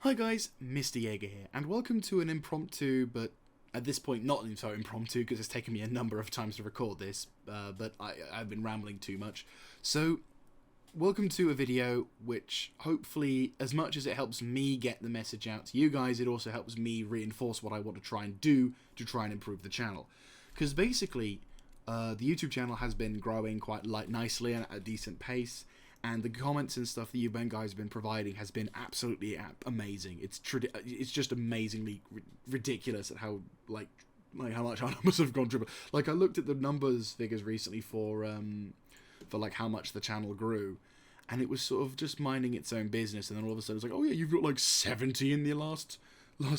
Hi guys, Mr. Jaeger here, and welcome to an impromptu, but at this point not so impromptu because it's taken me a number of times to record this, but I've been rambling too much. So, welcome to a video which hopefully, as much as it helps me get the message out to you guys, it also helps me reinforce what I want to try and do to try and improve the channel. Because basically, the YouTube channel has been growing quite nicely and at a decent pace, and the comments and stuff that you guys have been providing has been absolutely amazing. It's just amazingly ridiculous at how how much our numbers have gone triple. Like, I looked at the figures recently for like how much the channel grew, and it was sort of just minding its own business, and then all of a sudden it's like, oh yeah, you've got like 70 in the last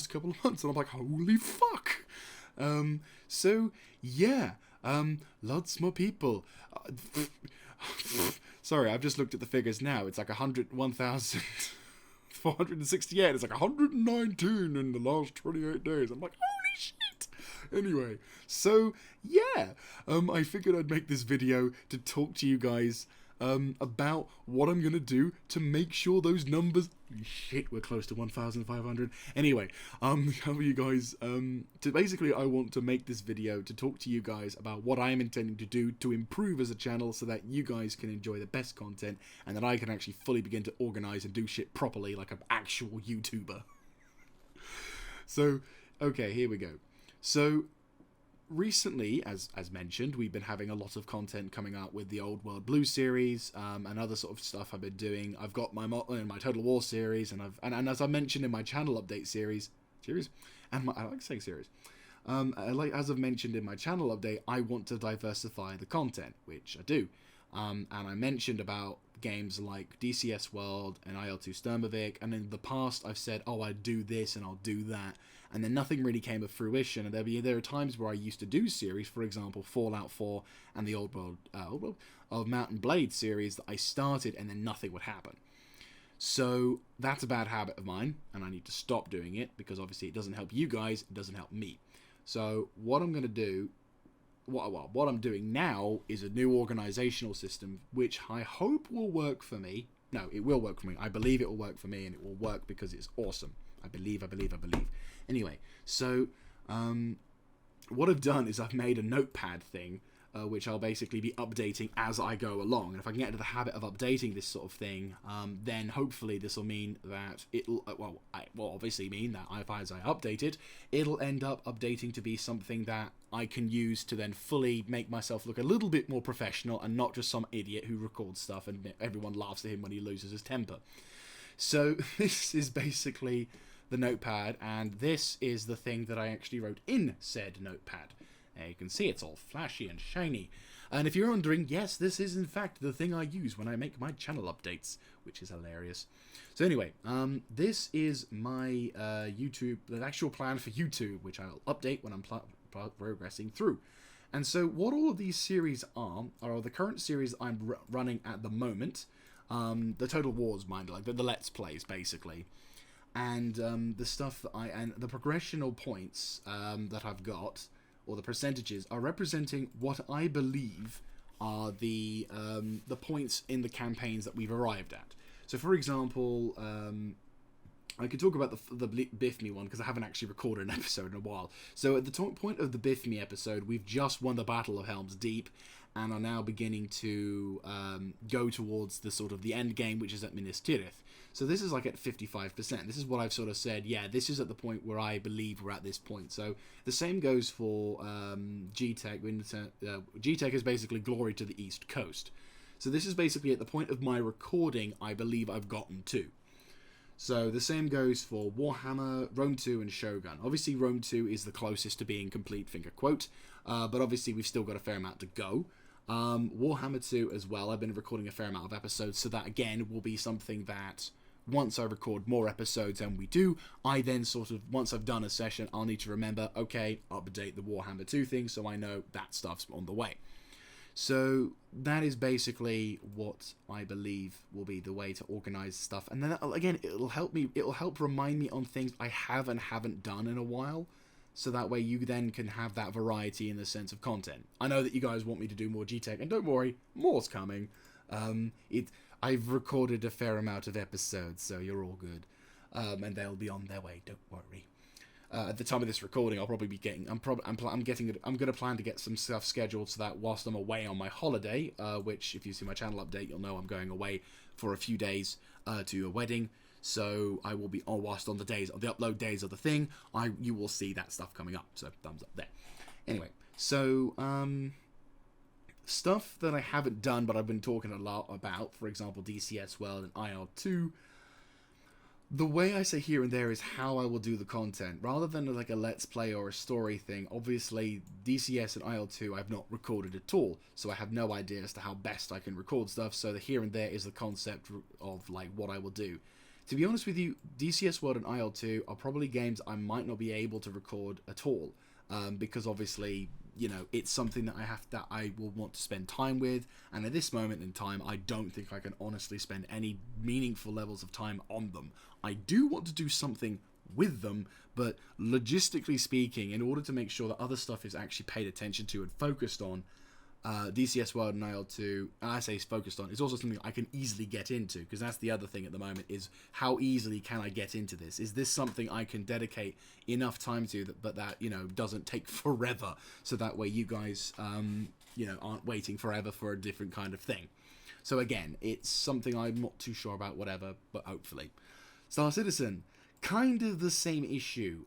couple of months, and I'm like, holy fuck. So yeah, lots more people. Sorry, I've just looked at the figures now. It's like 1,468. It's like 119 in the last 28 days. I'm like, holy shit! Anyway, so yeah, I figured I'd make this video to talk to you guys about what I'm gonna do to make sure those numbers. Shit, we're close to 1,500. Anyway, how are you guys? Basically, I want to make this video to talk to you guys about what I am intending to do to improve as a channel, so that you guys can enjoy the best content, and that I can actually fully begin to organize and do shit properly like an actual YouTuber. So, okay, here we go. So, recently, as mentioned, we've been having a lot of content coming out with the Old World Blue series, and other sort of stuff I've been doing. I've got my Total War series, and as I mentioned in my channel update series, and I like saying series. As I've mentioned in my channel update, I want to diversify the content, which I do. And I mentioned about games like DCS World and IL-2 Sturmovik, and in the past I've said, oh, I'd do this and I'll do that, and then nothing really came of fruition. And there are times where I used to do series, for example, Fallout 4 and the Old World of Mountain Blade series that I started, and then nothing would happen. So that's a bad habit of mine, and I need to stop doing it, because obviously it doesn't help you guys, it doesn't help me. So what I'm going to do, what I'm doing now is a new organizational system, which I hope will work for me. No, it will work for me. I believe it will work for me, and it will work because it's awesome. I believe. Anyway, so what I've done is I've made a notepad thing, which I'll basically be updating as I go along. And if I can get into the habit of updating this sort of thing, then hopefully this will mean that it'll, obviously mean that as I update it, it'll end up updating to be something that I can use to then fully make myself look a little bit more professional, and not just some idiot who records stuff and everyone laughs at him when he loses his temper. So this is basically the notepad, and this is the thing that I actually wrote in said notepad. You can see it's all flashy and shiny. And if you're wondering, yes, this is in fact the thing I use when I make my channel updates, which is hilarious. So anyway, this is my the actual plan for YouTube, which I'll update when I'm progressing through. And so what all of these series are the current series I'm running at the moment. The Total Wars, like the Let's Plays, basically. And the stuff that and the progressional points that I've got, or the percentages, are representing what I believe are the points in the campaigns that we've arrived at. So, for example, I could talk about the Biff Me one, because I haven't actually recorded an episode in a while. So, at the point of the Biff Me episode, we've just won the Battle of Helm's Deep, and are now beginning to go towards the sort of the end game, which is at Minas Tirith. So this is like at 55%. This is what I've sort of said, yeah, this is at the point where I believe we're at this point. So the same goes for G-Tech. G-Tech is basically Glory to the East Coast. So this is basically at the point of my recording I believe I've gotten to. So the same goes for Warhammer, Rome 2, and Shogun. Obviously Rome 2 is the closest to being complete, finger quote, but obviously we've still got a fair amount to go. Warhammer 2 as well, I've been recording a fair amount of episodes, so that again will be something that once I record more episodes than we do, I then sort of, once I've done a session, I'll need to remember, okay, update the Warhammer 2 thing, so I know that stuff's on the way. So that is basically what I believe will be the way to organize stuff. And then again, it'll help remind me on things I have and haven't done in a while. So that way you then can have that variety in the sense of content. I know that you guys want me to do more G-Tech, and don't worry, more's coming. I've recorded a fair amount of episodes, so you're all good. and they'll be on their way. Don't worry. At the time of this recording, I'll probably be getting. I'm going to plan to get some stuff scheduled so that whilst I'm away on my holiday, which if you see my channel update, you'll know I'm going away for a few days to a wedding. So I will be whilst on the upload days of the thing. You will see that stuff coming up. So thumbs up there. Anyway, so stuff that I haven't done, but I've been talking a lot about. For example, DCS World and IL2. The way I say here and there is how I will do the content. Rather than like a let's play or a story thing, obviously DCS and IL2 I've not recorded at all, so I have no idea as to how best I can record stuff, so the here and there is the concept of like what I will do. To be honest with you, DCS World and IL2 are probably games I might not be able to record at all, because obviously, you know, it's something that I will want to spend time with, and at this moment in time, I don't think I can honestly spend any meaningful levels of time on them. I do want to do something with them, but logistically speaking, in order to make sure that other stuff is actually paid attention to and focused on, DCS World and IL2, and I say it's focused on, it's also something I can easily get into, because that's the other thing at the moment, is how easily can I get into this? Is this something I can dedicate enough time to, but that, you know, doesn't take forever, so that way you guys, you know, aren't waiting forever for a different kind of thing. So again, it's something I'm not too sure about, whatever, but hopefully. Star Citizen, kind of the same issue.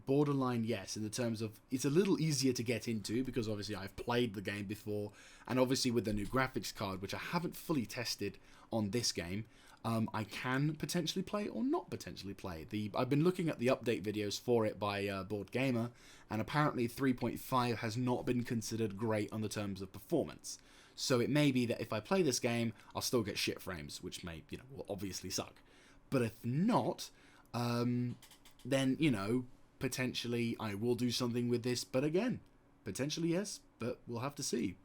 Borderline, yes, in the terms of it's a little easier to get into because obviously I've played the game before, and obviously with the new graphics card, which I haven't fully tested on this game, I can potentially play or not potentially play. I've been looking at the update videos for it by Board Gamer, and apparently 3.5 has not been considered great on the terms of performance. So it may be that if I play this game, I'll still get shit frames, which may, you know, will obviously suck. But if not, then, you know, potentially I will do something with this. But again, potentially yes, but we'll have to see.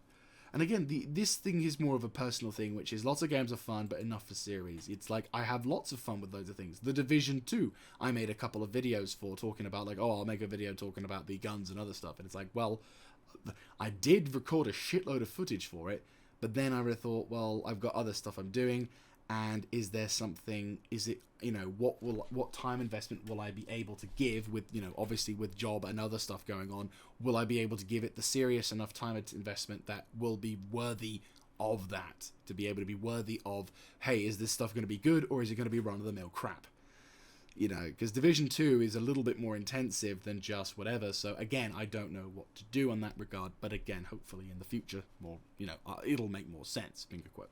And again, this thing is more of a personal thing, which is lots of games are fun, but enough for series. It's like I have lots of fun with loads of things. The Division 2, I made a couple of videos for talking about, like, oh, I'll make a video talking about the guns and other stuff. And it's like, well, I did record a shitload of footage for it, but then I thought, well, I've got other stuff I'm doing. And is there something, is it, you know, what time investment will I be able to give with, you know, obviously with job and other stuff going on, will I be able to give it the serious enough time investment that will be worthy of that, to be able to be worthy of, hey, is this stuff going to be good, or is it going to be run-of-the-mill crap? You know, because Division 2 is a little bit more intensive than just whatever, so again, I don't know what to do on that regard, but again, hopefully in the future, more, you know, it'll make more sense, finger quote.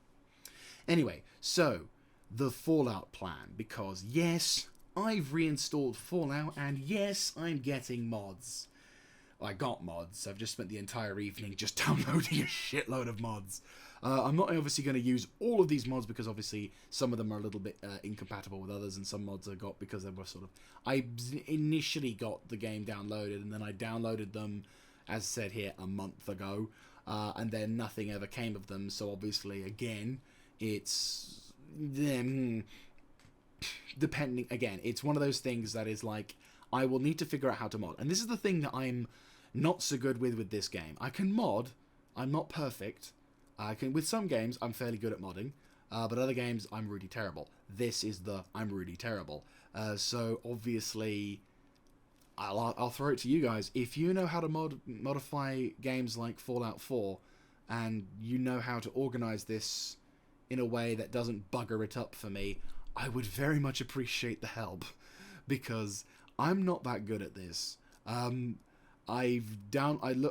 Anyway, so, the Fallout plan, because yes, I've reinstalled Fallout, and yes, I'm getting mods. I got mods. I've just spent the entire evening just downloading a shitload of mods. I'm not obviously going to use all of these mods, because obviously some of them are a little bit incompatible with others, and some mods I got because they were sort of... I initially got the game downloaded, and then I downloaded them, as said here, a month ago, and then nothing ever came of them, so obviously, again... It's depending, again, it's one of those things that is like, I will need to figure out how to mod. And this is the thing that I'm not so good with this game. I can mod, I'm not perfect. With some games, I'm fairly good at modding, but other games, I'm really terrible. This is I'm really terrible. So obviously, I'll throw it to you guys. If you know how to modify games like Fallout 4, and you know how to organize this in a way that doesn't bugger it up for me, I would very much appreciate the help, because I'm not that good at this. I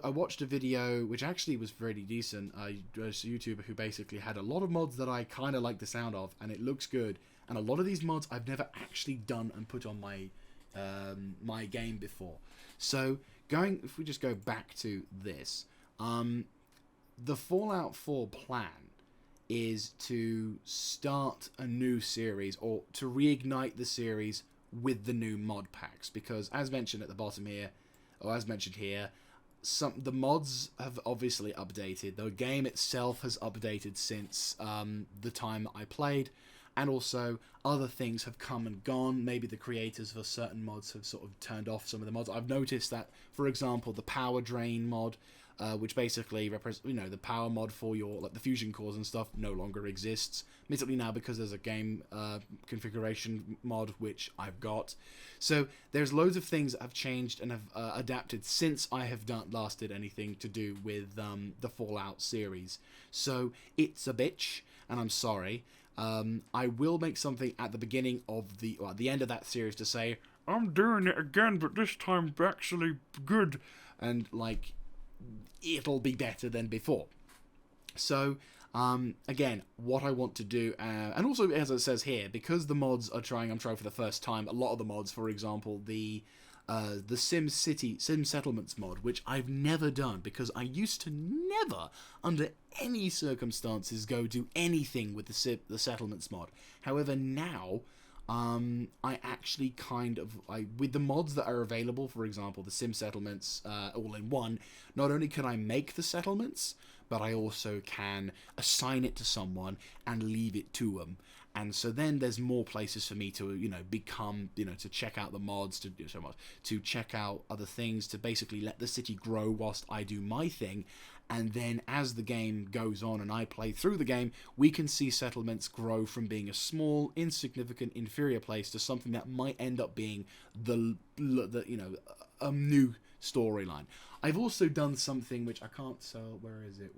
watched a video which actually was pretty decent. There's a YouTuber who basically had a lot of mods that I kind of like the sound of, and it looks good. And a lot of these mods I've never actually done and put on my my game before. So if we just go back to this, the Fallout 4 plan is to start a new series, or to reignite the series with the new mod packs, because as mentioned at the bottom here, or as mentioned here, the mods have obviously updated. The game itself has updated since the time that I played, and also other things have come and gone. Maybe the creators for certain mods have sort of turned off some of the mods. I've noticed that, for example, the power drain mod which basically represents, the power mod for your, like, the fusion cores and stuff no longer exists. Admittedly now, because there's a game configuration mod, which I've got. So there's loads of things that have changed and have adapted since I have last did anything to do with the Fallout series. So it's a bitch, and I'm sorry. I will make something at the beginning of at the end of that series to say, I'm doing it again, but this time actually good. And, like, it'll be better than before. So, again, what I want to do, and also, as it says here, because the mods I'm trying for the first time, a lot of the mods, for example, the Sim Settlements mod, which I've never done, because I used to never, under any circumstances, go do anything with the Settlements mod. However, now, I actually with the mods that are available, for example, the Sim Settlements all in one, not only can I make the settlements, but I also can assign it to someone and leave it to them. And so then there's more places for me to, become, to check out the mods, to check out other things, to basically let the city grow whilst I do my thing. And then as the game goes on and I play through the game, we can see settlements grow from being a small, insignificant, inferior place to something that might end up being a new storyline. I've also done something which I can't sell. Where is it?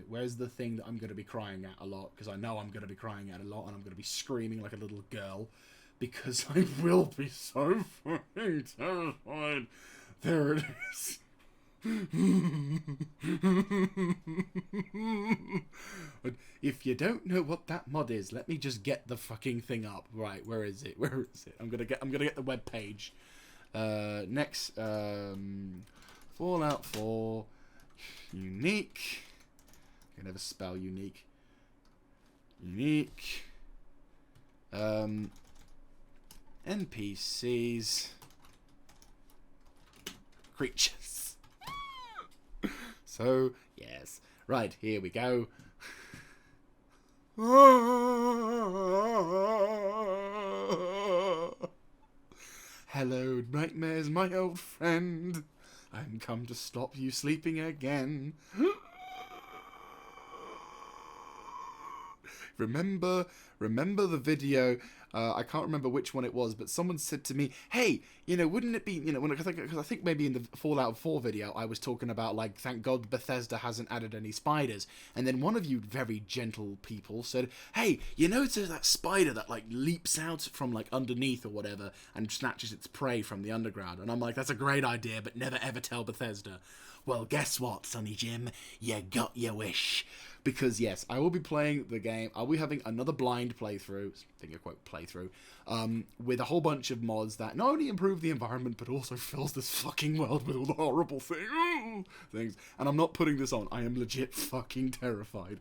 Where's the thing that I'm going to be crying at a lot? Because I know I'm going to be crying at a lot, and I'm going to be screaming like a little girl, because I will be so fucking terrified. There it is. If you don't know what that mod is, let me just get the fucking thing up. Right, where is it? I'm gonna get the web page. Next, Fallout 4 unique. I can never spell unique. Unique. NPCs. Creatures. So, yes. Right, here we go. Hello, nightmares, my old friend. I'm come to stop you sleeping again. Remember the video, I can't remember which one it was, but someone said to me, hey, wouldn't it be, because I think maybe in the Fallout 4 video, I was talking about, like, thank God Bethesda hasn't added any spiders. And then one of you very gentle people said, hey, it's that spider that, like, leaps out from, like, underneath or whatever and snatches its prey from the underground. And I'm like, that's a great idea, but never ever tell Bethesda. Well, guess what, Sonny Jim? You got your wish. Because, yes, I will be playing the game. I'll be having another blind playthrough, finger quote playthrough, with a whole bunch of mods that not only improve the environment, but also fills this fucking world with all the horrible things. And I'm not putting this on. I am legit fucking terrified.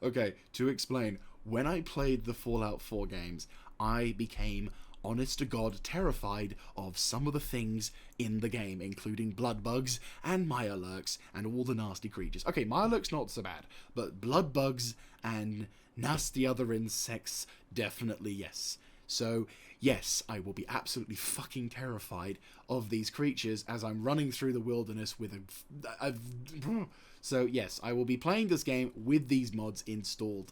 Okay, to explain, when I played the Fallout 4 games, I became, honest to God, terrified of some of the things in the game, including blood bugs and Mirelurks and all the nasty creatures. Okay, Mirelurks not so bad, but blood bugs and nasty other insects, definitely yes. So, yes, I will be absolutely fucking terrified of these creatures as I'm running through the wilderness with a so, yes, I will be playing this game with these mods installed.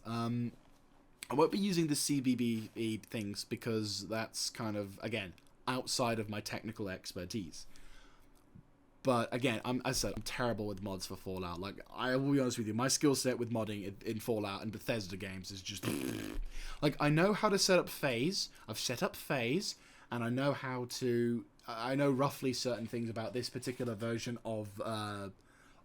I won't be using the CBB things because that's kind of, again, outside of my technical expertise. But again, as I said, I'm terrible with mods for Fallout. Like, I will be honest with you, my skill set with modding in Fallout and Bethesda games is just like, I know how to set up phase. I've set up phase, and I know I know roughly certain things about this particular version of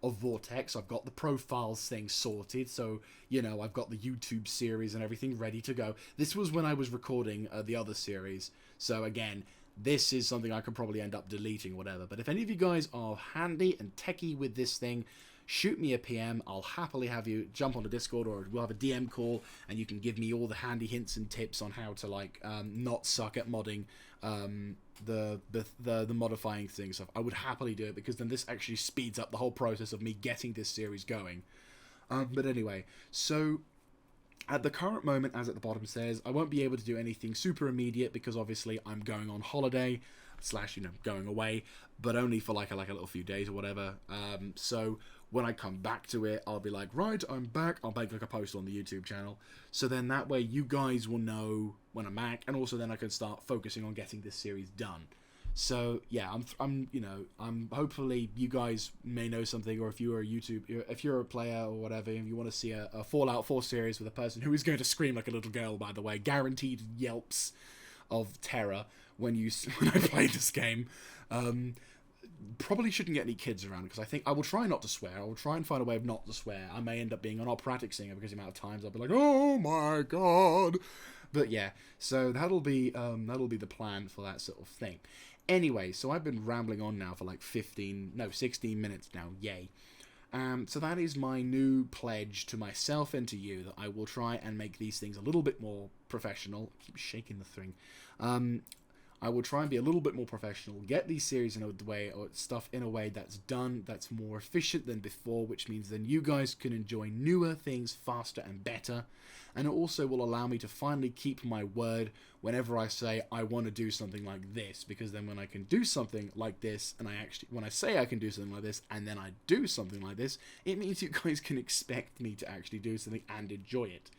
Vortex. I've got the profiles thing sorted, so I've got the YouTube series and everything ready to go. This was when I was recording the other series, so again, this is something I could probably end up deleting or whatever. But if any of you guys are handy and techie with this thing, shoot me a PM. I'll happily have you jump on a Discord, or we'll have a DM call, and you can give me all the handy hints and tips on how to, like, not suck at modding the modifying things. So I would happily do it, because then this actually speeds up the whole process of me getting this series going. But anyway, so at the current moment, as at the bottom says, I won't be able to do anything super immediate because obviously I'm going on holiday slash, you know, going away, but only for like a little few days or whatever. So when I come back to it, I'll be like, right, I'm back. I'll make like a post on the YouTube channel. So then that way you guys will know when I'm back, and also then I can start focusing on getting this series done. So yeah, I'm hopefully you guys may know something, or if you're a player or whatever, and you want to see a Fallout 4 series with a person who is going to scream like a little girl, by the way, guaranteed yelps of terror when I play this game. Probably shouldn't get any kids around, because I think I will try not to swear. I will try and find a way of not to swear. I may end up being an operatic singer because the amount of times I'll be like, oh my god. But yeah, so that'll be the plan for that sort of thing. Anyway, so I've been rambling on now for like 16 minutes now, yay. So that is my new pledge to myself and to you, that I will try and make these things a little bit more professional. I keep shaking the thing. I will try and be a little bit more professional, get these series in a way, or stuff in a way that's done, that's more efficient than before, which means then you guys can enjoy newer things faster and better. And it also will allow me to finally keep my word whenever I say I want to do something like this, because then when I can do something like this, and when I say I can do something like this, and then I do something like this, it means you guys can expect me to actually do something and enjoy it.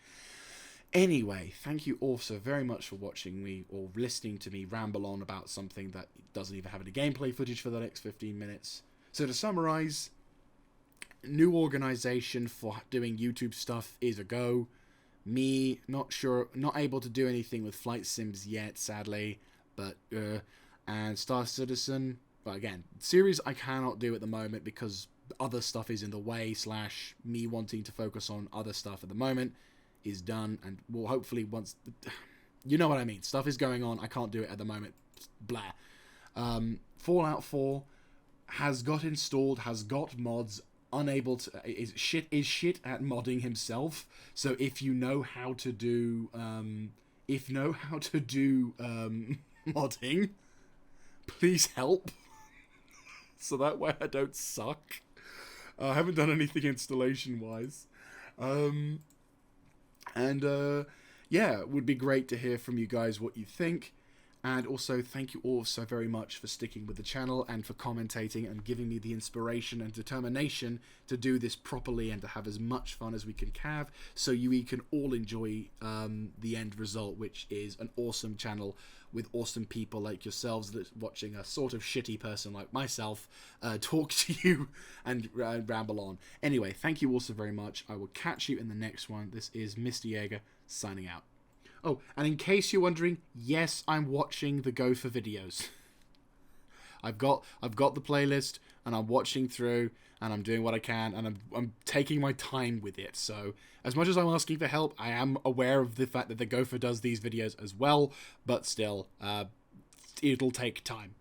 Anyway, thank you all so very much for watching me or listening to me ramble on about something that doesn't even have any gameplay footage for the next 15 minutes. So to summarize, new organization for doing YouTube stuff is a go. Me, not able to do anything with flight sims yet, sadly, but, and Star Citizen, well, again, series I cannot do at the moment because other stuff is in the way, slash me wanting to focus on other stuff at the moment is done, and will hopefully once, you know what I mean, stuff is going on, I can't do it at the moment, blah. Fallout 4 has got installed, has got mods, unable to, is shit at modding himself, so if you know how to do, modding, please help, so that way I don't suck. I haven't done anything installation-wise. Yeah, it would be great to hear from you guys what you think. And also, thank you all so very much for sticking with the channel and for commentating and giving me the inspiration and determination to do this properly and to have as much fun as we can have, so we can all enjoy the end result, which is an awesome channel with awesome people like yourselves that's watching a sort of shitty person like myself talk to you and ramble on. Anyway, thank you all so very much. I will catch you in the next one. This is Mr. Jaeger signing out. Oh, and in case you're wondering, yes, I'm watching the Gopher videos. I've got the playlist, and I'm watching through, and I'm doing what I can, and I'm taking my time with it. So, as much as I'm asking for help, I am aware of the fact that the Gopher does these videos as well, but still, it'll take time.